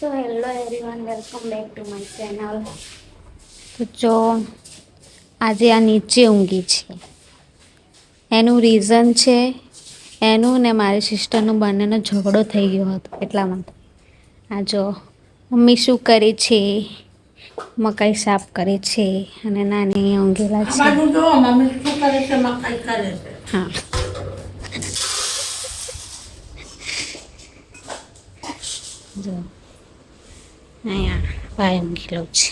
So hello everyone, welcome back to my channel. તો જો આજે આ નીચે ઊંઘી છે. એનું રીઝન છે એનું ને મારી સિસ્ટરનું બંનેનો ઝઘડો થઈ ગયો હતો એટલા માટે. આ જો મમ્મી શું કરે છે, મકાઈ સાફ કરે છે અને નાની અહીંયા ઊંઘેલા છે. મમ્મી શું કરે છે? મકાઈ કરે છે. હા, જો અહીંયા ભાઈ ઊંઘેલો છે.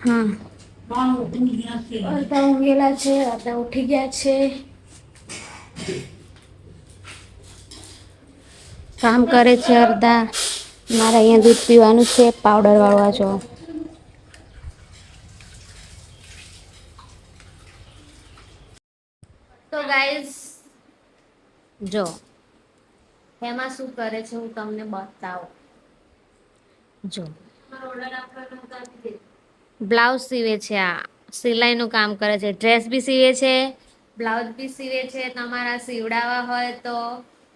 હા, અડધા ઊંઘેલા છે, અડધા ઉઠી ગયા છે. કામ કરે છે અડધા. મારે અહીંયા દૂધ પીવાનું છે, પાવડર વાળવા જો. તો ગાઈઝ જો એમાં શું કરે છે હું તમને બતાવું. જો બ્લાઉઝ સીવે છે, આ સિલાઈનું કામ કરે છે, ડ્રેસ બી સીવે છે, બ્લાઉઝ બી સીવે છે. તમારા સીવડાવવા હોય તો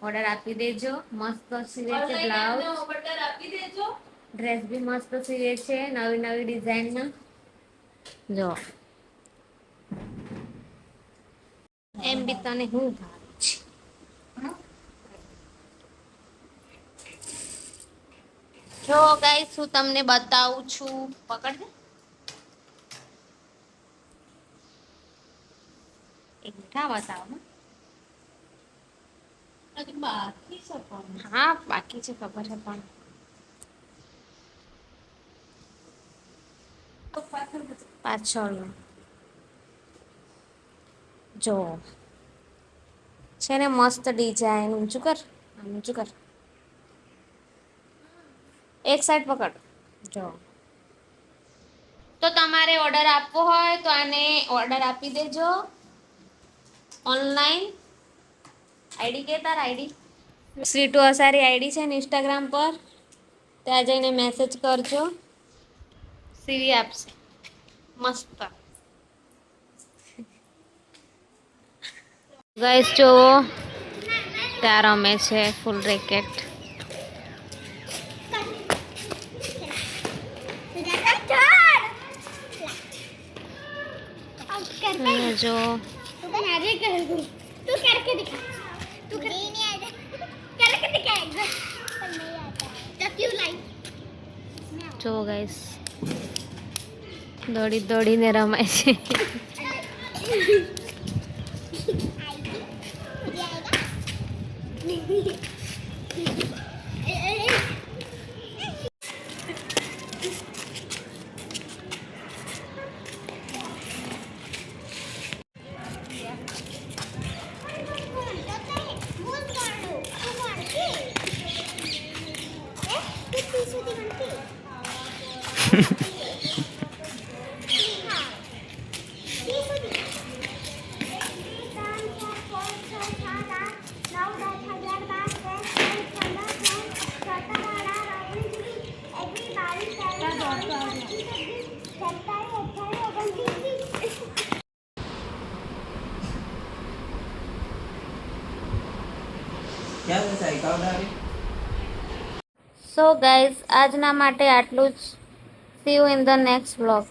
ઓર્ડર આપી દેજો. મસ્ત સીવે છે બ્લાઉઝ, ઓર્ડર આપી દેજો. ડ્રેસ બી મસ્ત સીવે છે, નવી નવી ડિઝાઇનમાં. જો એમ બી તને હું ભાવે છે. જો ગાઈસ હું તમને બતાવું છું, પકડ એક મીઠા બતાવો. બાકી છે પણ, હા બાકી છે ખબર છે પણ પાછળ જો છે ને મસ્ત ડિઝાઇન. ઊંચું કર, ઊંચું કર, એક સાઈડ પકડ. જો તો તમારે ઓર્ડર આપવો હોય તો આને ઓર્ડર આપી દેજો ઓનલાઈન. આઈડી કે તાર આઈડી સ્વીટુ અસારી આઈડી છે ને ઇન્સ્ટાગ્રામ પર, ત્યાં જઈને મેસેજ કરજો, સીવી આપશે મસ્ત. ગાઈસ જો ત્યાં રમે છે ફૂલ રેકેટ. જો જો ગાઈસ દોડી દોડીને રમાય છે. સો ગાઈઝ આજના માટે આટલું જ. C you in the next vlog.